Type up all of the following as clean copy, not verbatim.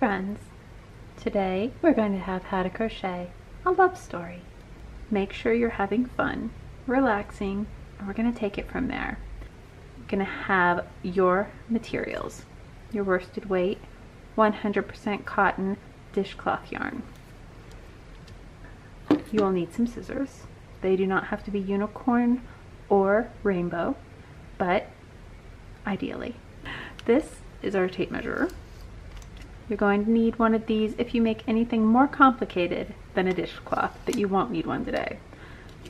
friends! Today we're going to have how to crochet a love story. Make sure you're having fun, relaxing, and we're going to take it from there. You're going to have your materials, your worsted weight, 100% cotton dishcloth yarn. You will need some scissors. They do not have to be unicorn or rainbow, but ideally. This is our tape measure. You're going to need one of these if you make anything more complicated than a dishcloth, but you won't need one today.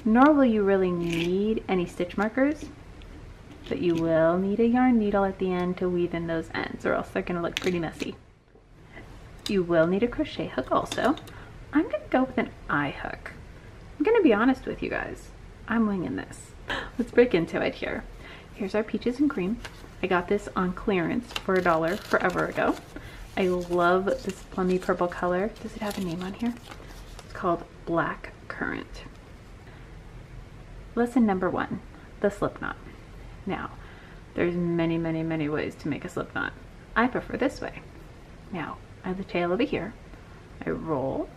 Nor will you really need any stitch markers, but you will need a yarn needle at the end to weave in those ends, or else they're going to look pretty messy. You will need a crochet hook also. I'm going to go with an eye hook. I'm going to be honest with you guys. I'm winging this. Let's break into it here. Here's our peaches and cream. I got this on clearance for $1 forever ago. I love this plummy purple color. Does it have a name on here? It's called Black Currant. Lesson number 1, the slip knot. Now, there's many ways to make a slip knot. I prefer this way. Now, I have the tail over here. I roll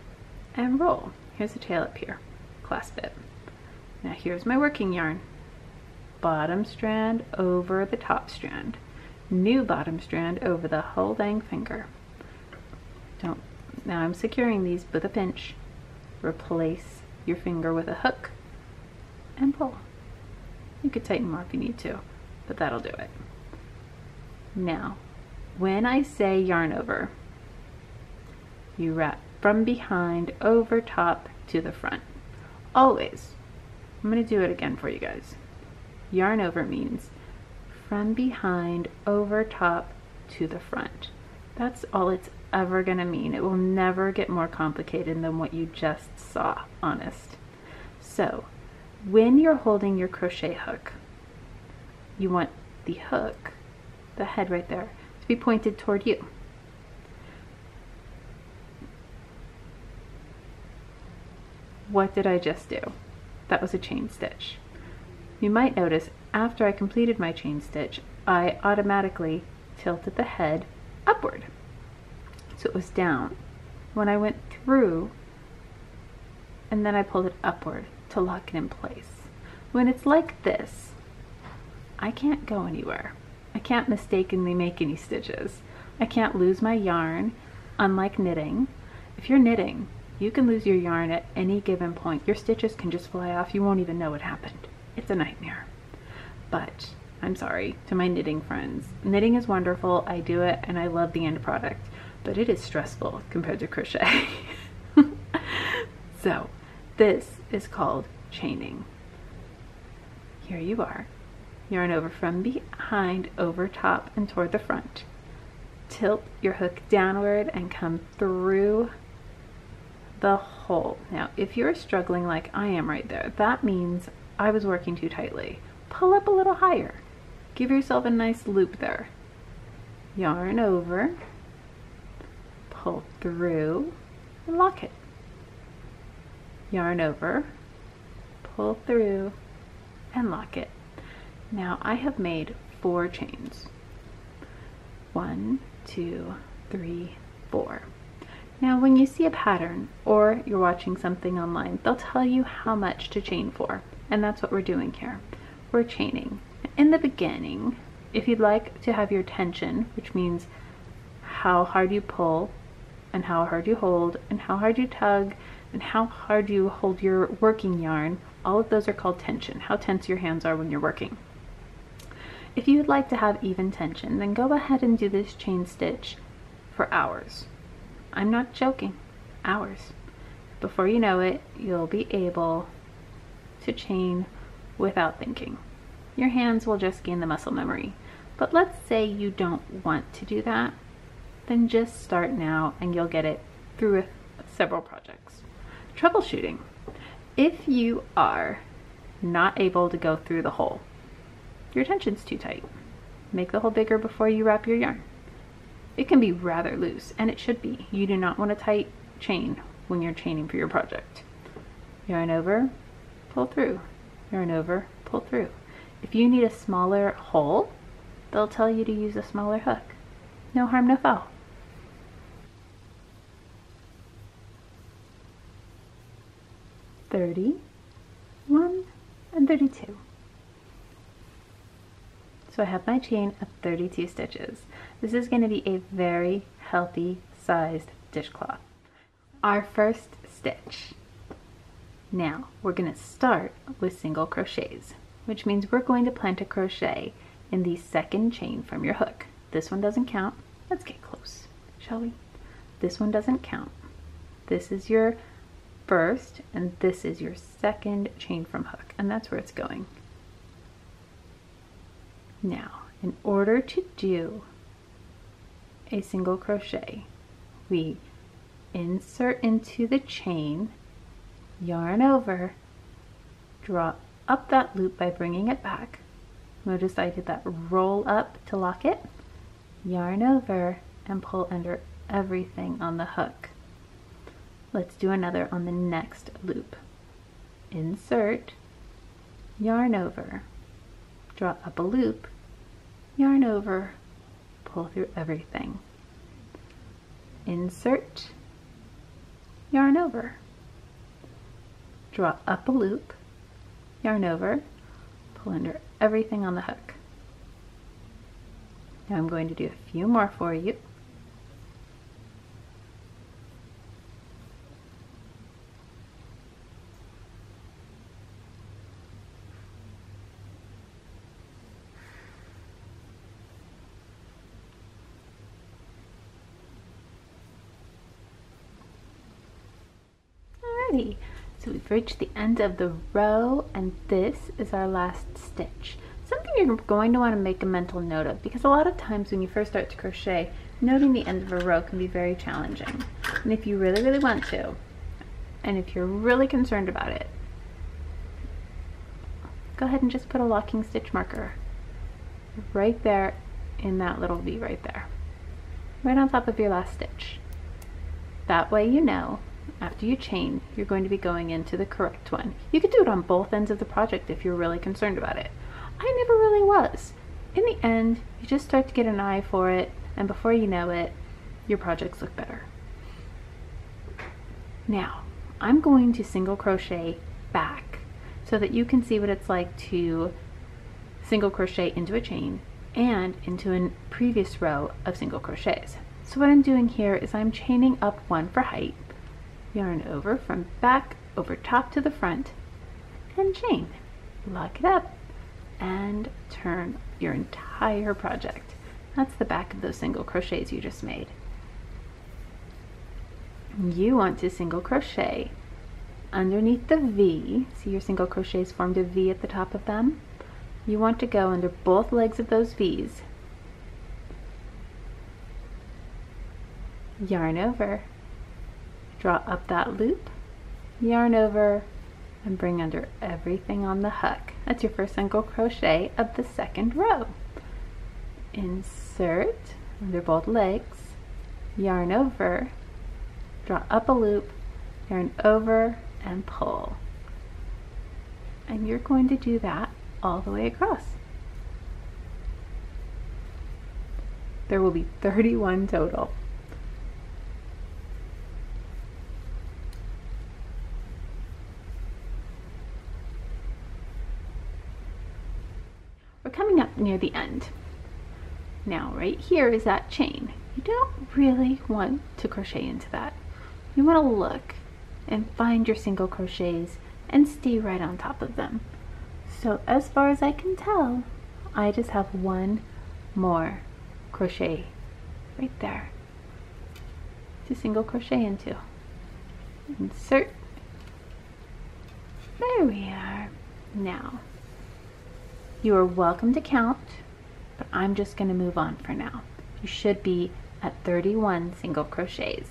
and roll. Here's the tail up here. Clasp it. Now here's my working yarn. Bottom strand over the top strand. New bottom strand over the whole dang finger. Now I'm securing these with a pinch. Replace your finger with a hook and pull. You could tighten more if you need to, but that'll do it. Now, when I say yarn over, you wrap from behind over top to the front. Always. I'm going to do it again for you guys. Yarn over means from behind over top to the front. That's all it's ever going to mean. It will never get more complicated than what you just saw, honest. So, when you're holding your crochet hook, you want the hook, the head right there, to be pointed toward you. What did I just do? That was a chain stitch. You might notice after I completed my chain stitch, I automatically tilted the head upward. So it was down. When I went through, and then I pulled it upward to lock it in place. When it's like this, I can't go anywhere. I can't mistakenly make any stitches. I can't lose my yarn, unlike knitting. If you're knitting, you can lose your yarn at any given point. Your stitches can just fly off. You won't even know what happened. It's a nightmare. But I'm sorry to my knitting friends. Knitting is wonderful. I do it and I love the end product, but it is stressful compared to crochet. So this is called chaining. Here you are. Yarn over from behind, over top and toward the front. Tilt your hook downward and come through the hole. Now, if you're struggling like I am right there, that means I was working too tightly. Pull up a little higher. Give yourself a nice loop there. Yarn over, pull through, and lock it. Yarn over, pull through, and lock it. Now, I have made 4 chains. 1, 2, 3, 4. Now when you see a pattern or you're watching something online, they'll tell you how much to chain for, and that's what we're doing here. We're chaining. In the beginning, if you'd like to have your tension, which means how hard you pull and how hard you hold and how hard you tug and how hard you hold your working yarn, all of those are called tension, how tense your hands are when you're working. If you'd like to have even tension, then go ahead and do this chain stitch for hours. I'm not joking, hours. Before you know it, you'll be able to chain without thinking. Your hands will just gain the muscle memory. But let's say you don't want to do that, then just start now and you'll get it through several projects. Troubleshooting. If you are not able to go through the hole, your tension's too tight. Make the hole bigger before you wrap your yarn. It can be rather loose, and it should be. You do not want a tight chain when you're chaining for your project. Yarn over, pull through. Yarn over, pull through. If you need a smaller hole, they'll tell you to use a smaller hook. No harm, no foul. 31 and 32. So I have my chain of 32 stitches. This is going to be a very healthy sized dishcloth. Our first stitch. Now we're going to start with single crochets, which means we're going to plant a crochet in the second chain from your hook. This one doesn't count. Let's get close, shall we? This one doesn't count. This is your first and this is your second chain from hook, and that's where it's going. Now, in order to do a single crochet, we insert into the chain, yarn over, draw up that loop by bringing it back. Notice I did that roll up to lock it, yarn over, and pull under everything on the hook. Let's do another on the next loop. Insert, yarn over, draw up a loop, yarn over, pull through everything. Insert, yarn over, draw up a loop, yarn over, pull under everything on the hook. Now I'm going to do a few more for you. Alrighty, so we've reached the end of the row and this is our last stitch. Something you're going to want to make a mental note of, because a lot of times when you first start to crochet, noting the end of a row can be very challenging. And if you really want to, and if you're really concerned about it, go ahead and just put a locking stitch marker right there in that little V right there, right on top of your last stitch. That way you know after you chain, you're going to be going into the correct one. You could do it on both ends of the project if you're really concerned about it. I never really was. In the end, you just start to get an eye for it, and before you know it, your projects look better. Now, I'm going to single crochet back so that you can see what it's like to single crochet into a chain and into a previous row of single crochets. So what I'm doing here is I'm chaining up one for height, yarn over from back over top to the front, and chain. Lock it up and turn your entire project. That's the back of those single crochets you just made. You want to single crochet underneath the V. See your single crochets formed a V at the top of them? You want to go under both legs of those V's. Yarn over, draw up that loop, yarn over, and bring under everything on the hook. That's your first single crochet of the second row. Insert under both legs, yarn over, draw up a loop, yarn over, and pull. And you're going to do that all the way across. There will be 31 total. We're coming up near the end. Now right here is that chain. You don't really want to crochet into that. You want to look and find your single crochets and stay right on top of them. So as far as I can tell, I just have one more crochet right there to single crochet into. Insert. There we are. Now, you are welcome to count, but I'm just going to move on for now. You should be at 31 single crochets.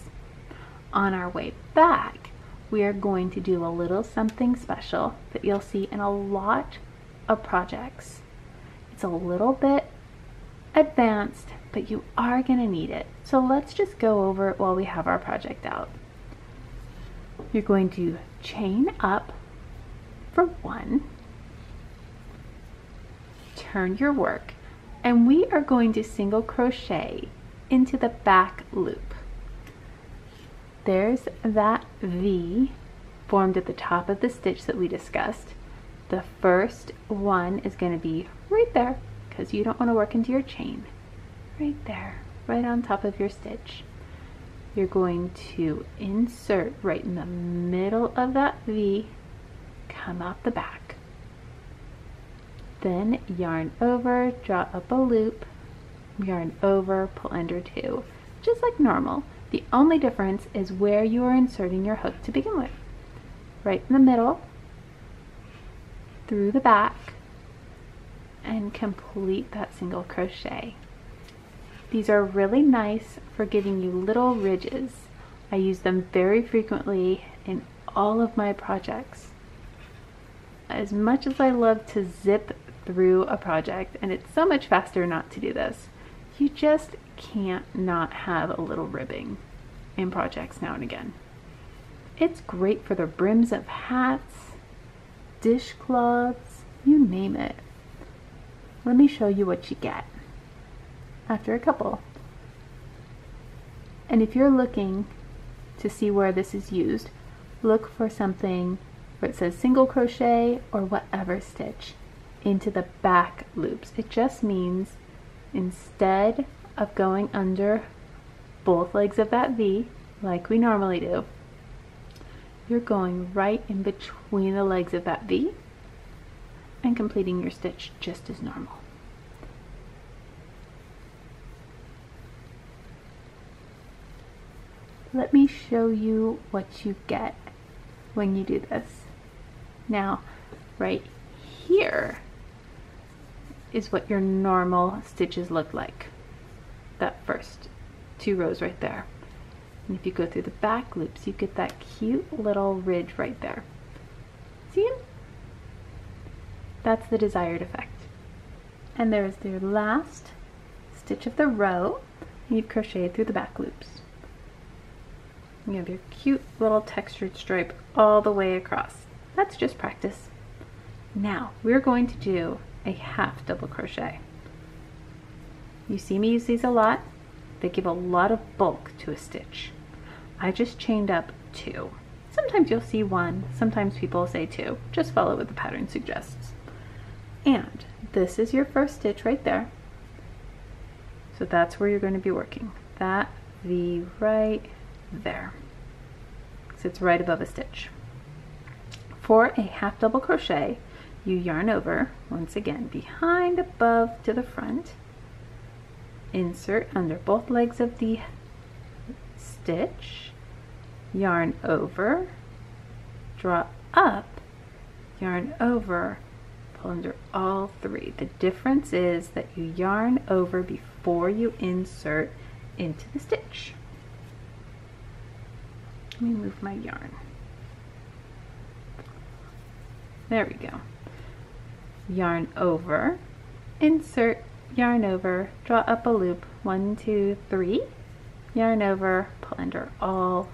On our way back, we are going to do a little something special that you'll see in a lot of projects. It's a little bit advanced, but you are going to need it. So let's just go over it while we have our project out. You're going to chain up for one, turn your work, and we are going to single crochet into the back loop. There's that V formed at the top of the stitch that we discussed. The first one is going to be right there because you don't want to work into your chain. Right there, right on top of your stitch. You're going to insert right in the middle of that V, come out the back. Then yarn over, draw up a loop, yarn over, pull under 2, just like normal. The only difference is where you are inserting your hook to begin with. Right in the middle, through the back, and complete that single crochet. These are really nice for giving you little ridges. I use them very frequently in all of my projects. As much as I love to zip through a project, and it's so much faster not to do this, you just can't not have a little ribbing in projects now and again. It's great for the brims of hats, dishcloths, you name it. Let me show you what you get after a couple. And if you're looking to see where this is used, look for something where it says single crochet or whatever stitch into the back loops. It just means instead of going under both legs of that V like we normally do, you're going right in between the legs of that V and completing your stitch just as normal. Let me show you what you get when you do this. Now, right here is what your normal stitches look like. That first 2 rows right there. And if you go through the back loops, you get that cute little ridge right there. See it? That's the desired effect. And there's their last stitch of the row. You've crocheted through the back loops. You have your cute little textured stripe all the way across. That's just practice. Now we're going to do a half double crochet. You see me use these a lot. They give a lot of bulk to a stitch. I just chained up 2. Sometimes you'll see 1, sometimes people say 2. Just follow what the pattern suggests. And this is your first stitch right there. So that's where you're going to be working. That V right there. Sits right above a stitch. For a half double crochet, you yarn over, once again, behind, above, to the front. Insert under both legs of the stitch, yarn over, draw up, yarn over, pull under all 3. The difference is that you yarn over before you insert into the stitch. Let me move my yarn. There we go. Yarn over, insert, yarn over, draw up a loop, 1, 2, 3, yarn over, pull under all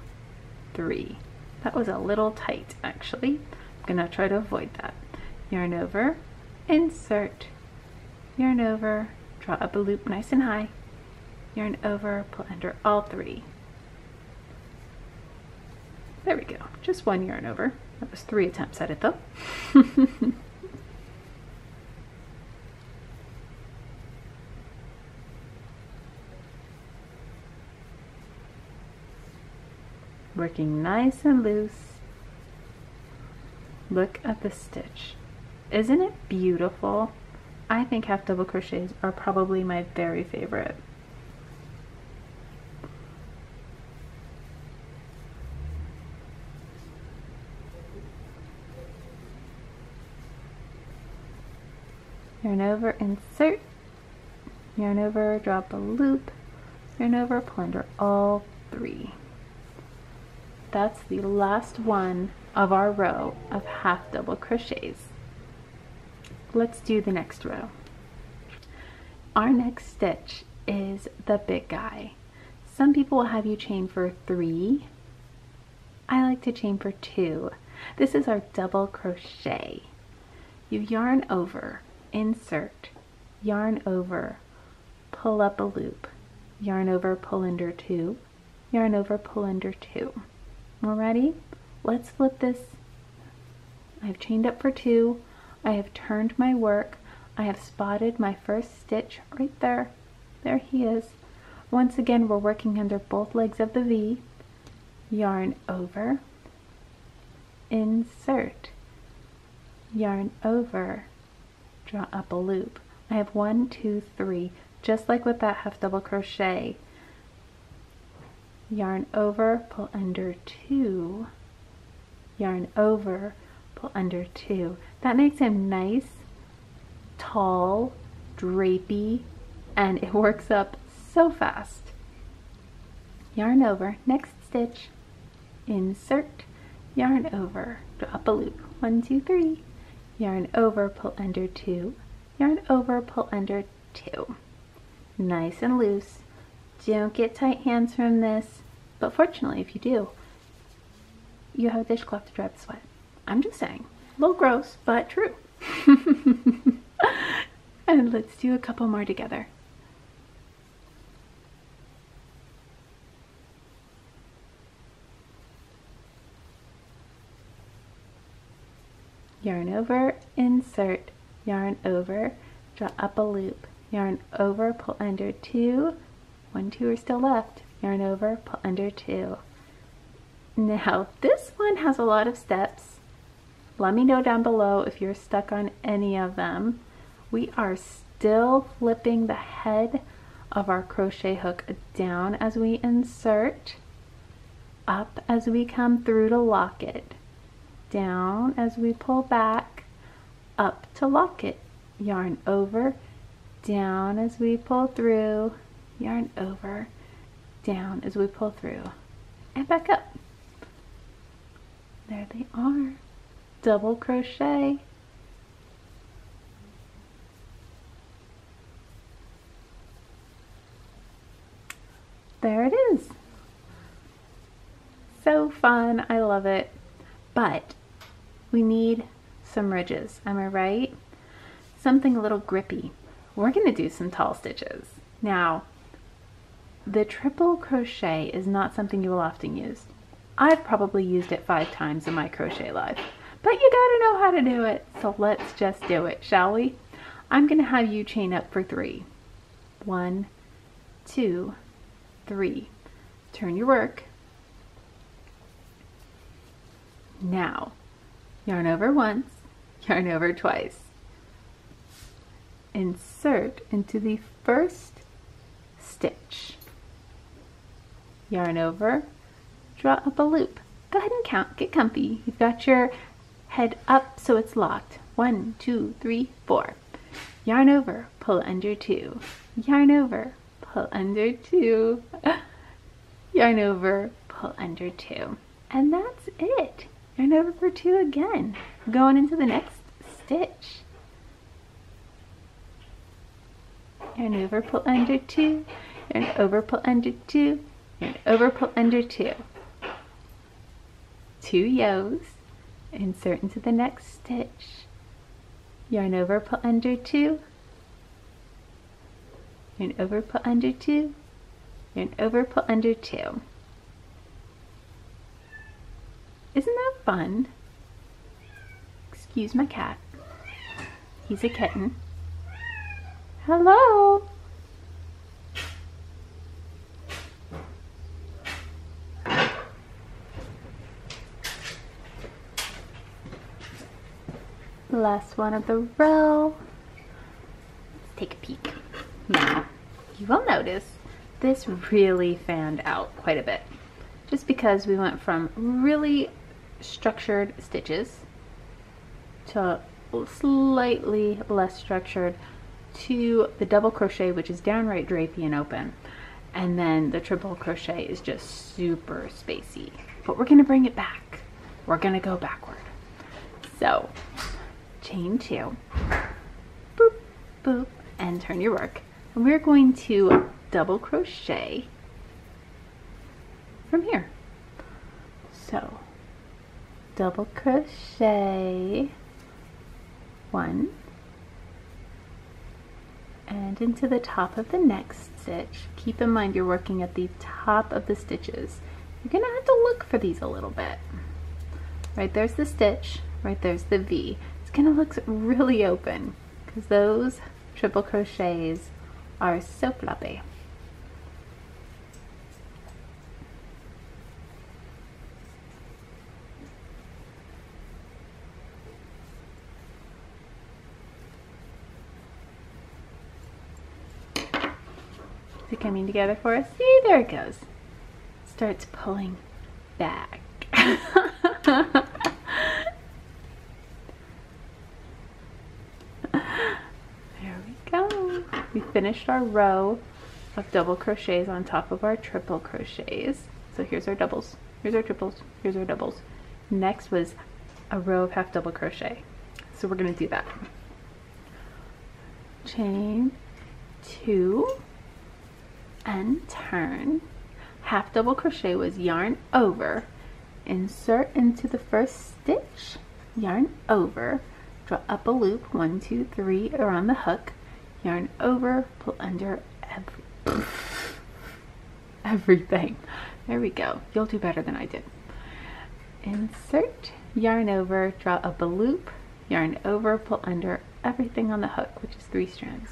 3. That was a little tight actually. I'm gonna try to avoid that. Yarn over, insert, yarn over, draw up a loop nice and high, yarn over, pull under all 3. There we go, just 1 yarn over. That was 3 attempts at it though. Working nice and loose. Look at the stitch. Isn't it beautiful? I think half double crochets are probably my very favorite. Yarn over, insert, yarn over, drop a loop, yarn over, pull under all 3. That's the last one of our row of half double crochets. Let's do the next row. Our next stitch is the big guy. Some people will have you chain for 3. I like to chain for 2. This is our double crochet. You yarn over, insert, yarn over, pull up a loop, yarn over, pull under 2, yarn over, pull under 2. We're ready? Let's flip this. I've chained up for 2. I have turned my work. I have spotted my first stitch right there. There he is. Once again, we're working under both legs of the V. Yarn over, insert, yarn over, draw up a loop. I have 1, 2, 3, just like with that half double crochet. Yarn over, pull under 2, yarn over, pull under 2. That makes him nice, tall, drapey, and it works up so fast. Yarn over, next stitch, insert, yarn over, draw up a loop. 1, 2, 3, yarn over, pull under 2, yarn over, pull under 2. Nice and loose. Don't get tight hands from this, but fortunately if you do, you have a dishcloth to dry the sweat. I'm just saying, a little gross, but true. And let's do a couple more together. Yarn over, insert, yarn over, draw up a loop, yarn over, pull under 2, 1, 2 are still left, yarn over, pull under 2. Now this one has a lot of steps. Let me know down below if you're stuck on any of them. We are still flipping the head of our crochet hook down as we insert, up as we come through to lock it, down as we pull back, up to lock it, yarn over, down as we pull through, yarn over, down as we pull through, and back up. There they are. Double crochet. There it is. So fun. I love it. But we need some ridges. Am I right? Something a little grippy. We're going to do some tall stitches. Now, the triple crochet is not something you will often use. I've probably used it 5 times in my crochet life. But you gotta know how to do it. So let's just do it, shall we? I'm going to have you chain up for 3. 1, 2, 3. Turn your work. Now, yarn over once, yarn over twice. Insert into the first stitch. Yarn over, draw up a loop. Go ahead and count, get comfy. You've got your head up so it's locked. 1, 2, 3, 4. Yarn over, pull under 2. Yarn over, pull under 2. Yarn over, pull under 2. And that's it. Yarn over for 2 again. Going into the next stitch. Yarn over, pull under 2. Yarn over, pull under 2. Yarn over, pull under 2. 2 yos. Insert into the next stitch. Yarn over, pull under 2. Yarn over, pull under 2. Yarn over, pull under 2. Isn't that fun? Excuse my cat. He's a kitten. Hello. Last one of the row. Let's take a peek. Now, you will notice this really fanned out quite a bit. Just because we went from really structured stitches to slightly less structured to the double crochet, which is downright drapey and open. And then the triple crochet is just super spacey. But we're going to bring it back. We're going to go backward. So, chain 2, boop, boop, and turn your work. And we're going to double crochet from here. So, double crochet 1 and into the top of the next stitch. Keep in mind you're working at the top of the stitches. You're gonna have to look for these a little bit. Right there's the stitch, right there's the V. It's gonna look really open because those triple crochets are so floppy. Is it coming together for us? See, there it goes. Starts pulling back. There we go. We finished our row of double crochets on top of our triple crochets. So here's our doubles, here's our triples, here's our doubles. Next was a row of half double crochet. So we're going to do that. Chain 2 and turn. Half double crochet was yarn over, insert into the first stitch, yarn over, draw up a loop 1, 2, 3 around the hook, yarn over, pull under everything. There we go. You'll do better than I did. Insert, yarn over, draw up a loop, yarn over, pull under everything on the hook, which is 3 strands.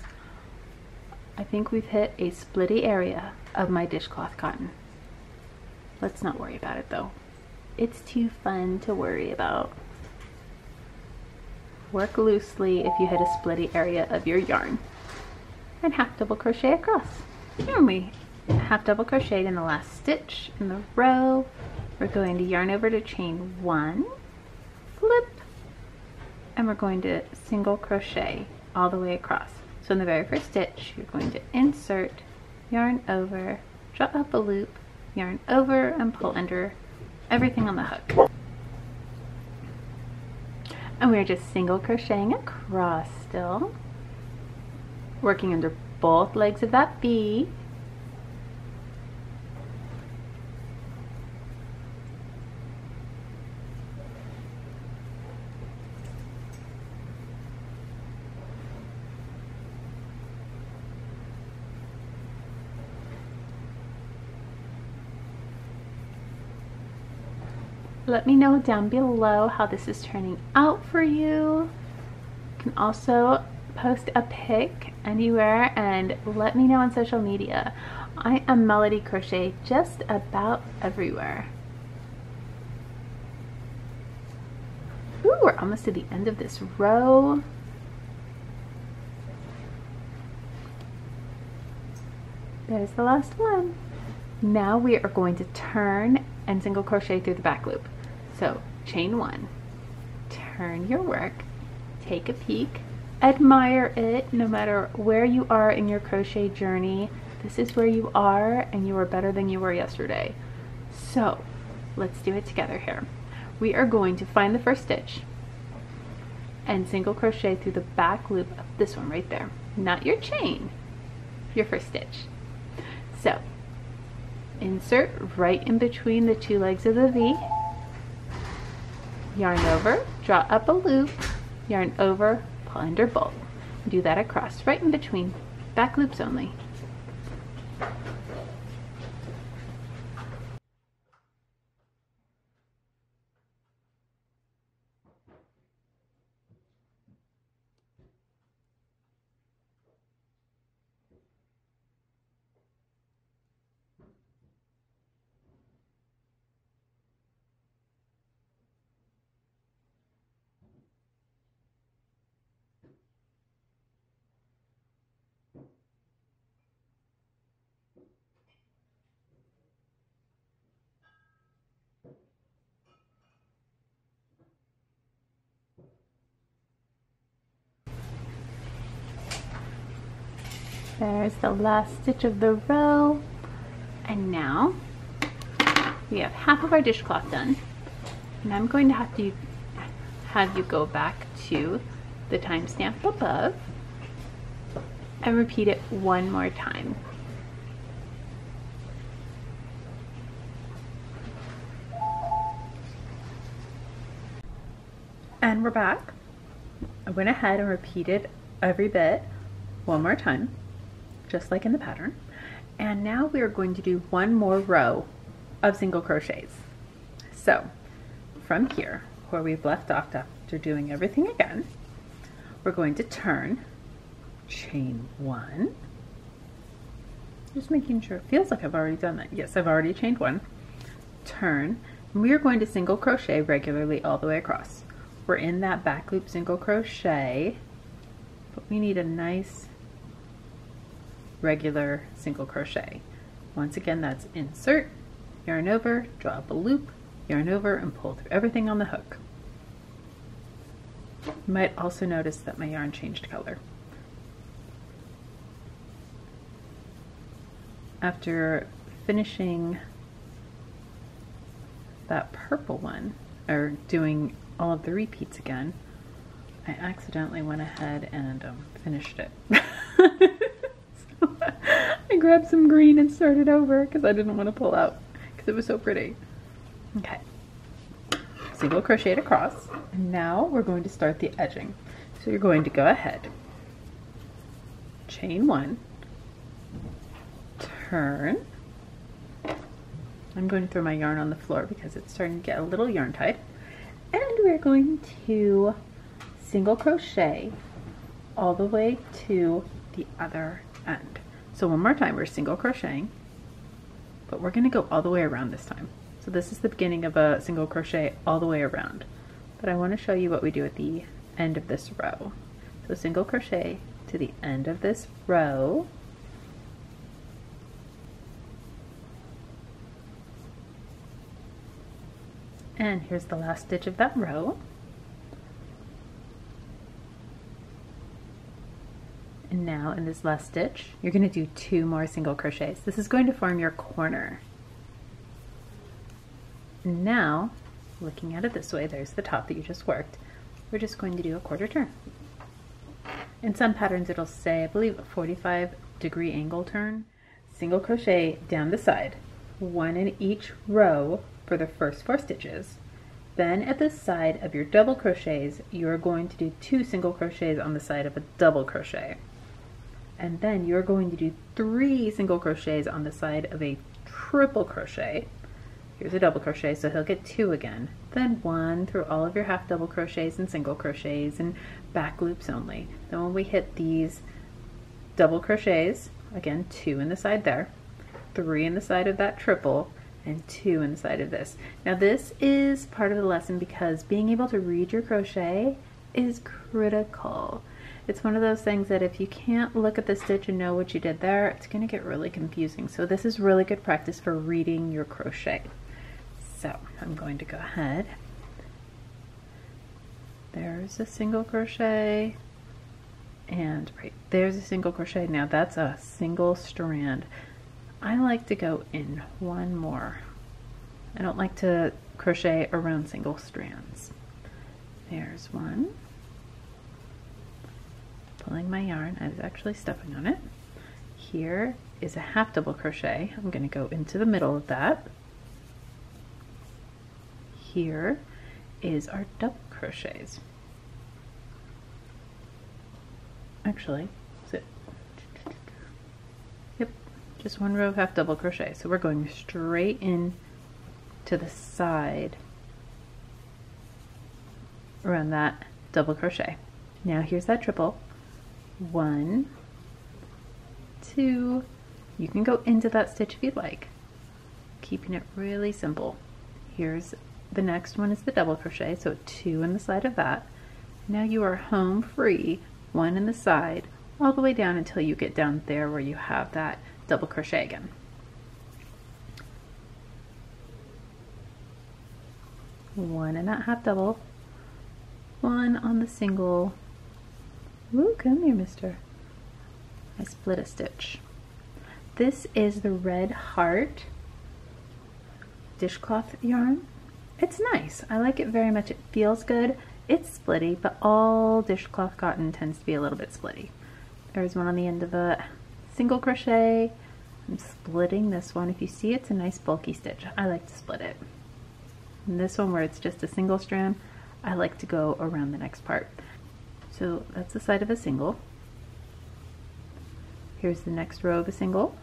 I think we've hit a splitty area of my dishcloth cotton. Let's not worry about it though. It's too fun to worry about. Work loosely if you hit a splitty area of your yarn. And half double crochet across. Here we half double crochet in the last stitch in the row. We're going to yarn over to chain 1, flip, and we're going to single crochet all the way across. So in the very first stitch, you're going to insert, yarn over, draw up a loop, yarn over, and pull under everything on the hook. And we're just single crocheting across still, working under both legs of that V. Let me know down below how this is turning out for you. You can also post a pic anywhere and let me know on social media. I am Melody Crochet just about everywhere. Ooh, we're almost to the end of this row. There's the last one. Now we are going to turn and single crochet through the back loop. So chain 1, turn your work, take a peek, admire it. No matter where you are in your crochet journey, this is where you are and you are better than you were yesterday. So let's do it together here. We are going to find the first stitch and single crochet through the back loop of this one right there, not your chain, your first stitch. So insert right in between the 2 legs of the V, yarn over, draw up a loop, yarn over, pull under both. Do that across, right in between, back loops only. There's the last stitch of the row, and now we have half of our dishcloth done, and I'm going to have you go back to the timestamp above and repeat it one more time. And we're back. I went ahead and repeated every bit one more time, just like in the pattern. And now we are going to do one more row of single crochets. So from here, where we've left off after doing everything again. We're going to turn, chain 1, just making sure. It feels like I've already done that. Yes, I've already chained 1. Turn, and we are going to single crochet regularly all the way across. We're in that back loop single crochet, but we need a nice regular single crochet. Once again, that's insert, yarn over, draw up a loop, yarn over, and pull through everything on the hook. You might also notice that my yarn changed color. After finishing that purple one, or doing all of the repeats again, I accidentally went ahead and finished it. So I grabbed some green and started over because I didn't want to pull out because it was so pretty. Okay, single crochet across, and now we're going to start the edging. So you're going to go ahead, chain 1, turn. I'm going to throw my yarn on the floor because it's starting to get a little yarn tight. And we're going to single crochet all the way to the other end. So one more time, we're single crocheting, but we're going to go all the way around this time. So this is the beginning of a single crochet all the way around. But I want to show you what we do at the end of this row. So single crochet to the end of this row. And here's the last stitch of that row. And now in this last stitch, you're going to do 2 more single crochets. This is going to form your corner. And now, looking at it this way, there's the top that you just worked. We're just going to do a quarter turn. In some patterns it'll say, I believe, a 45-degree angle turn. Single crochet down the side, 1 in each row for the first 4 stitches. Then at the side of your double crochets, you're going to do 2 single crochets on the side of a double crochet. And then you're going to do 3 single crochets on the side of a triple crochet. Here's a double crochet, so he'll get 2 again. Then 1 through all of your half double crochets and single crochets and back loops only. Then when we hit these double crochets, again 2 in the side there, 3 in the side of that triple, and 2 in the side of this. Now this is part of the lesson because being able to read your crochet is critical. It's one of those things that if you can't look at the stitch and know what you did there, it's going to get really confusing. So this is really good practice for reading your crochet. So I'm going to go ahead. There's a single crochet, and right there's a single crochet. Now that's a single strand. I like to go in 1 more. I don't like to crochet around single strands. There's 1. Pulling my yarn, I was actually stepping on it. Here is a half double crochet. I'm going to go into the middle of that. Here is our double crochets. Actually, yep, just 1 row of half double crochet. So we're going straight in to the side around that double crochet. Now here's that triple. 1, 2, you can go into that stitch if you'd like, keeping it really simple. Here's the next one is the double crochet, so 2 in the side of that. Now you are home free, 1 in the side, all the way down until you get down there where you have that double crochet again. One in that half double, 1 on the single. Ooh, come here, mister. I split a stitch. This is the Red Heart dishcloth yarn. It's nice. I like it very much. It feels good. It's splitty, but all dishcloth cotton tends to be a little bit splitty. There's one on the end of a single crochet. I'm splitting this one. If you see, it's a nice bulky stitch. I like to split it. And this one where it's just a single strand, I like to go around the next part. So that's the side of a single. Here's the next row of a single.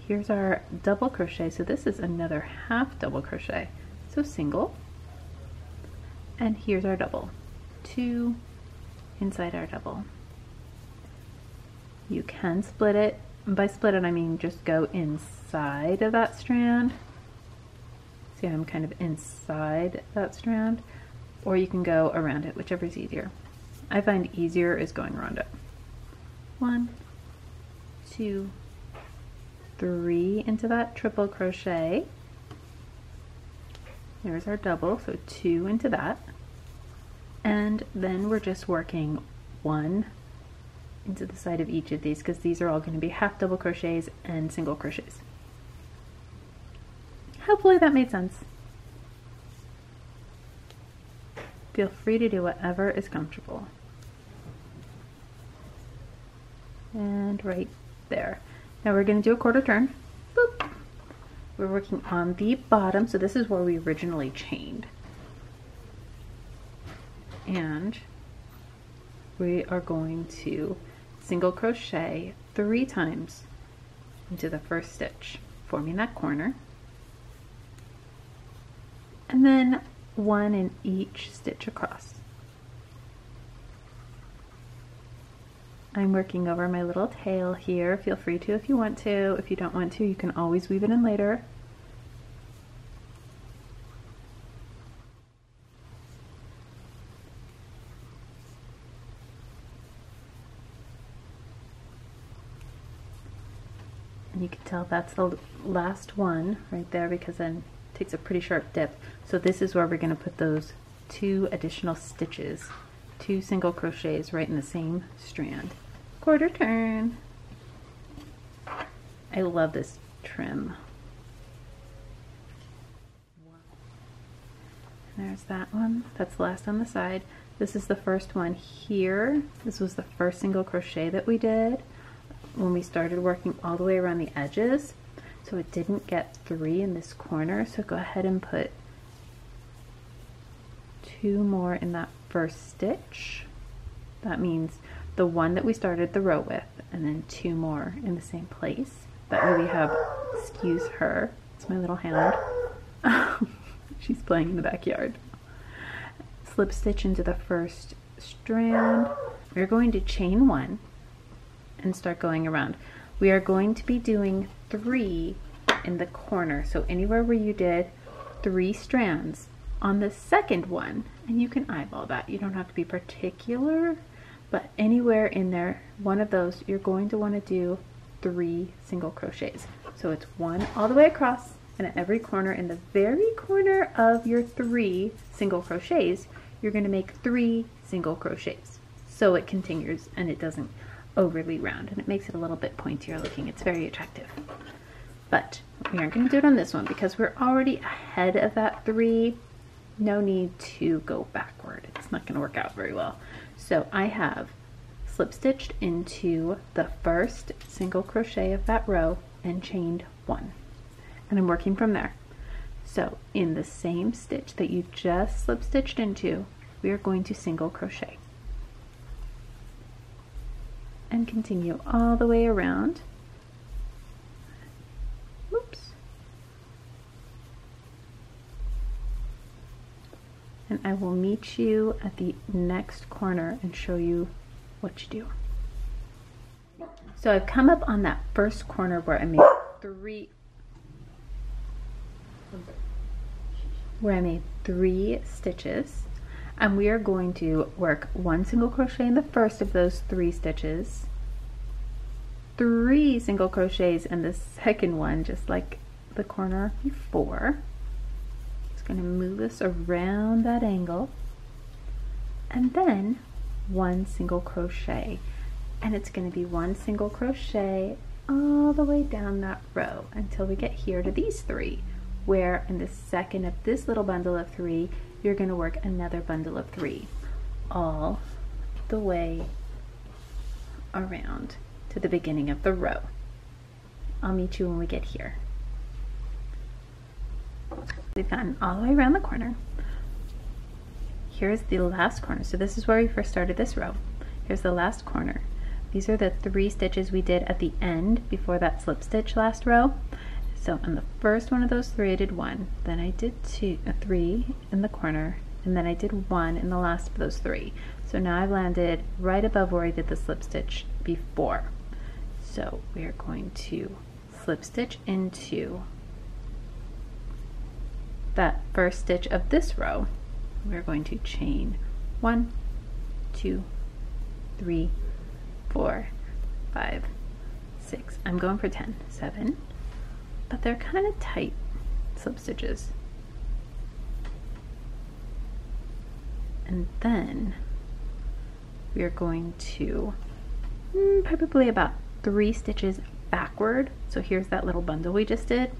Here's our double crochet. So this is another half double crochet. so single, and here's our double, 2 inside our double. You can split it, and by split it I mean just go inside of that strand. See, I'm kind of inside that strand, or you can go around it, whichever is easier. I find easier is going around it. 1, 2, 3 into that triple crochet. There's our double, so 2 into that. And then we're just working 1 into the side of each of these, because these are all going to be half double crochets and single crochets. Hopefully that made sense. Feel free to do whatever is comfortable. And right there. Now we're going to do a quarter turn. Boop. We're working on the bottom, so this is where we originally chained. And we are going to single crochet 3 times into the first stitch, forming that corner. And then 1 in each stitch across. I'm working over my little tail here. Feel free to if you want to. If you don't want to, you can always weave it in later. And you can tell that's the last one right there, because then it takes a pretty sharp dip. So this is where we're going to put those 2 additional stitches, 2 single crochets right in the same strand. Quarter turn. I love this trim. And there's that one. That's the last on the side. This is the first one here. This was the first single crochet that we did when we started working all the way around the edges. So it didn't get 3 in this corner, so go ahead and put 2 more in that first stitch. That means the one that we started the row with, and then 2 more in the same place. That way we have, excuse her, it's my little hound. She's playing in the backyard. Slip stitch into the first strand. We're going to chain 1 and start going around. We are going to be doing 3 in the corner, so anywhere where you did 3 strands on the second one, and you can eyeball that, you don't have to be particular, but anywhere in there, one of those, you're going to want to do 3 single crochets. So it's 1 all the way across, and at every corner, in the very corner of your 3 single crochets, you're going to make 3 single crochets. So it continues and it doesn't overly round, and it makes it a little bit pointier looking. It's very attractive. But we aren't going to do it on this one because we're already ahead of that 3. No need to go backward. It's not going to work out very well. So I have slip stitched into the first single crochet of that row and chained 1. And I'm working from there. So in the same stitch that you just slip stitched into, we are going to single crochet. And continue all the way around. Oops. And I will meet you at the next corner and show you what to do. So I've come up on that first corner where I made 3 stitches, and we are going to work 1 single crochet in the first of those 3 stitches, 3 single crochets in the second one, just like the corner before. Going to move this around that angle, and then 1 single crochet, and it's going to be 1 single crochet all the way down that row until we get here to these 3, where in the second of this little bundle of 3 you're going to work another bundle of 3 all the way around to the beginning of the row. I'll meet you when we get here. We've gotten all the way around the corner. Here's the last corner. So this is where we first started this row. Here's the last corner. These are the 3 stitches we did at the end before that slip stitch last row. So on the first one of those 3 I did 1, then I did 3 in the corner, and then I did 1 in the last of those 3. So now I've landed right above where I did the slip stitch before. So we are going to slip stitch into that first stitch of this row. We're going to chain 1, 2, 3, 4, 5, 6. I'm going for 10, 7, but they're kind of tight slip stitches. And then we are going to probably about 3 stitches backward. So here's that little bundle we just did.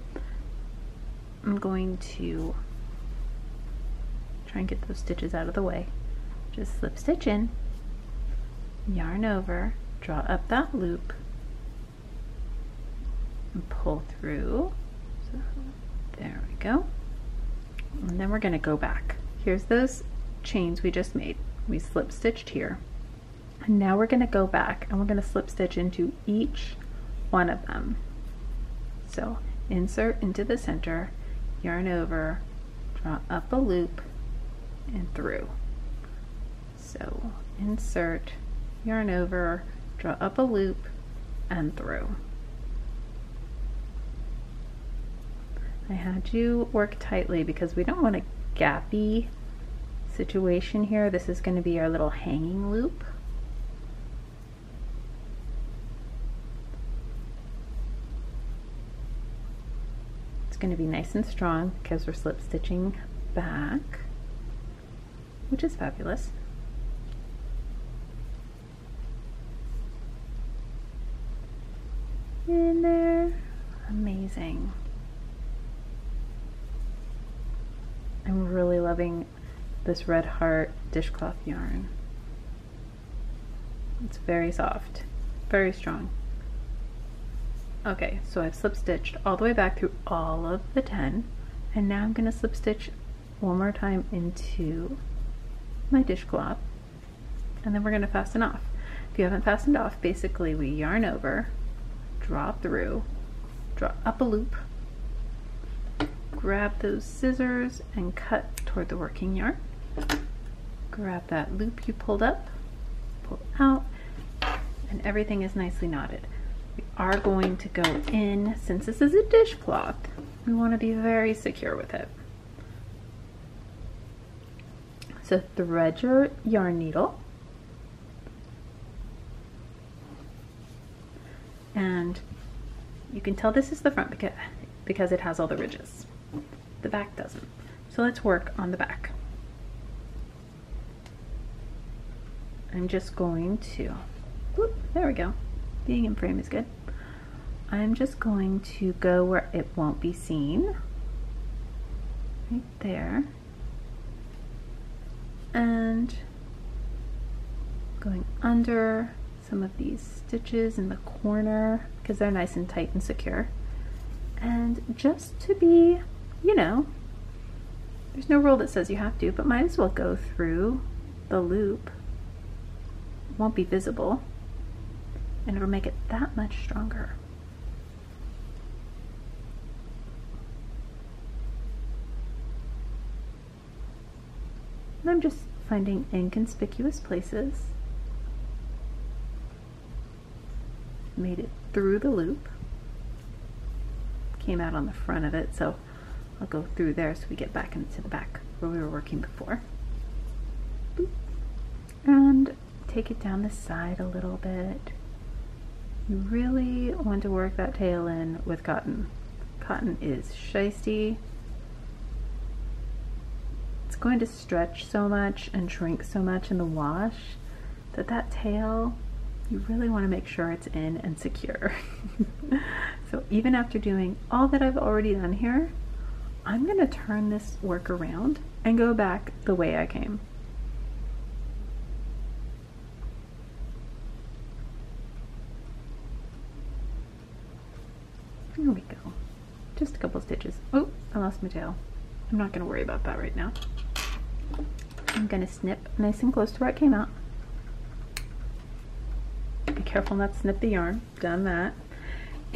I'm going to try and get those stitches out of the way. Just slip stitch in, yarn over, draw up that loop, and pull through. So there we go. And then we're going to go back. Here's those chains we just made. We slip stitched here. And now we're going to go back and we're going to slip stitch into each one of them. So insert into the center, yarn over, draw up a loop, and through. So insert, yarn over, draw up a loop, and through. I had you work tightly because we don't want a gappy situation here. This is going to be our little hanging loop. It's going to be nice and strong because we're slip stitching back, which is fabulous. In there, amazing. I'm really loving this Red Heart dishcloth yarn. It's very soft, very strong. Okay, so I've slip stitched all the way back through all of the 10, and now I'm going to slip stitch one more time into my dishcloth, and then we're going to fasten off. If you haven't fastened off, basically we yarn over, draw through, draw up a loop, grab those scissors and cut toward the working yarn, grab that loop you pulled up, pull out, and everything is nicely knotted. We are going to go in, since this is a dishcloth, we want to be very secure with it. So thread your yarn needle, and you can tell this is the front because it has all the ridges. The back doesn't. So let's work on the back. I'm just going to, whoop, there we go. Being in frame is good. I'm just going to go where it won't be seen. Right there. And going under some of these stitches in the corner because they're nice and tight and secure. And just to be, you know, there's no rule that says you have to, but might as well go through the loop. It won't be visible, and it'll make it that much stronger. And I'm just finding inconspicuous places. Made it through the loop. Came out on the front of it, so I'll go through there so we get back into the back where we were working before. Boop. And take it down the side a little bit. You really want to work that tail in with cotton. Cotton is shysty. It's going to stretch so much and shrink so much in the wash that that tail, you really want to make sure it's in and secure. So even after doing all that I've already done here, I'm going to turn this work around and go back the way I came. Here we go. Just a couple stitches. Oh, I lost my tail. I'm not going to worry about that right now. I'm going to snip nice and close to where it came out. Be careful not to snip the yarn. Done that.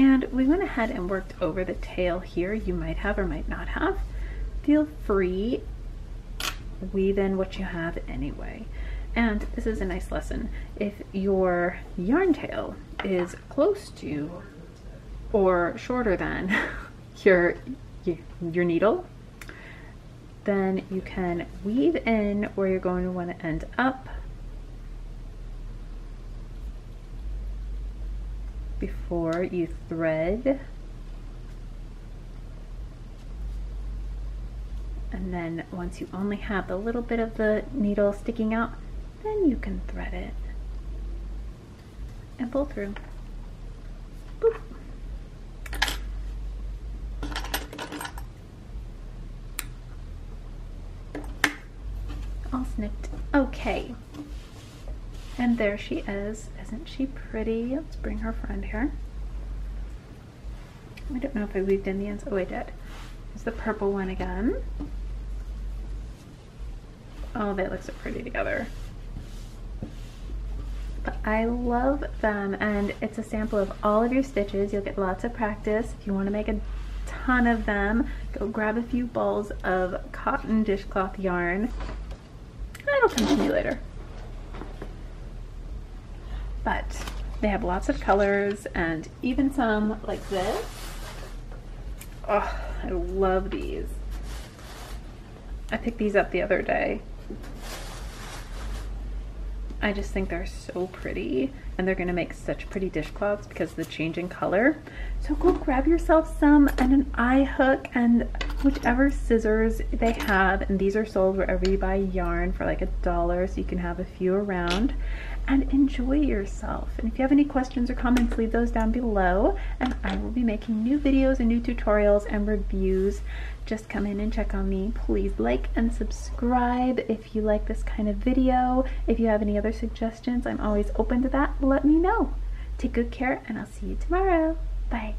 And we went ahead and worked over the tail here. You might have or might not have. Feel free, weave in what you have anyway. And this is a nice lesson. If your yarn tail is close to or shorter than your needle, then you can weave in where you're going to want to end up before you thread, and then once you only have the little bit of the needle sticking out, then you can thread it and pull through. Boop. All snipped. Okay. And there she is. Isn't she pretty? Let's bring her friend here. I don't know if I weaved in the ends. Oh, I did. Here's the purple one again. Oh, they look so pretty together. But I love them, and it's a sample of all of your stitches. You'll get lots of practice. If you want to make a ton of them, go grab a few balls of cotton dishcloth yarn. It'll come to me later. But they have lots of colors, and even some like this. Oh, I love these. I picked these up the other day. I just think they're so pretty, and they're gonna make such pretty dishcloths because of the change in color. So go grab yourself some and an eye hook and whichever scissors they have, and these are sold wherever you buy yarn for like $1, so you can have a few around and enjoy yourself. And if you have any questions or comments, leave those down below, and I will be making new videos and new tutorials and reviews. Just come in and check on me. Please like and subscribe if you like this kind of video. If you have any other suggestions, I'm always open to that. Let me know. Take good care, and I'll see you tomorrow. Bye.